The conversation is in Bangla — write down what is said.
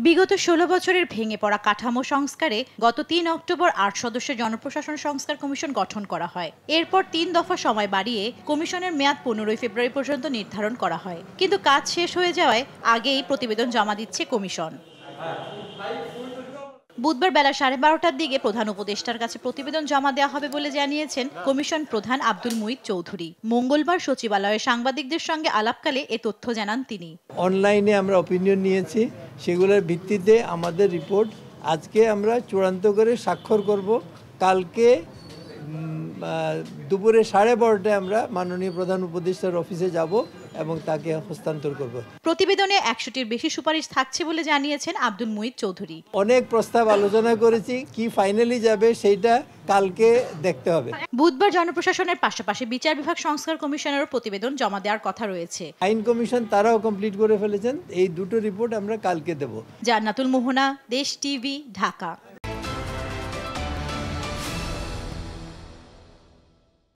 বিগত ১৬ বছরের ভেঙে পড়া কাঠামো সংস্কারে গত ৩ অক্টোবর ৮ সদস্যের জনপ্রশাসন সংস্কার কমিশন গঠন করা হয়। এরপর ৩ দফা সময় বাড়িয়ে কমিশনের মেয়াদ ১৫ ফেব্রুয়ারি পর্যন্ত নির্ধারণ করা হয়, কিন্তু কাজ শেষ হয়ে যাওয়ায় আগেই প্রতিবেদন জমা দিচ্ছে কমিশন। বুধবার বেলা ১২:৩০টার দিকে প্রধান উপদেষ্টার কাছে প্রতিবেদন জমা দেওয়া হবে বলে জানিয়েছেন কমিশন প্রধান আব্দুল মুইত চৌধুরী। মঙ্গলবার সচিবালয়ে সাংবাদিকদের সঙ্গে আলাপকালে এ তথ্য জানান তিনি। অনলাইনে আমরা অপিনিয়ন নিয়েছি, সেগুলোর ভিত্তিতে আমাদের রিপোর্ট আজকে আমরা চূড়ান্ত করে স্বাক্ষর করব। কালকে দুপুরে 12:30টায় আমরা মাননীয় প্রধান উপদেষ্টার অফিসে যাব এবং তাকে হস্তান্তর করব। প্রতিবেদনে ১০০টির বেশি সুপারিশ থাকছে বলে জানিয়েছেন আব্দুল মুইত চৌধুরী। অনেক প্রস্তাব আলোচনা করেছি, কি ফাইনালি যাবে সেইটা কালকে দেখতে হবে। বুধবার জনপ্রশাসনের পাশাপাশি বিচার বিভাগ সংস্কার কমিশনেরও প্রতিবেদন জমা দেওয়ার কথা রয়েছে। আইন কমিশন তারাও কমপ্লিট করে ফেলেছেন। এই দুটো রিপোর্ট আমরা কালকে দেব। জান্নাতুল মোহনা, দেশ টিভি, ঢাকা।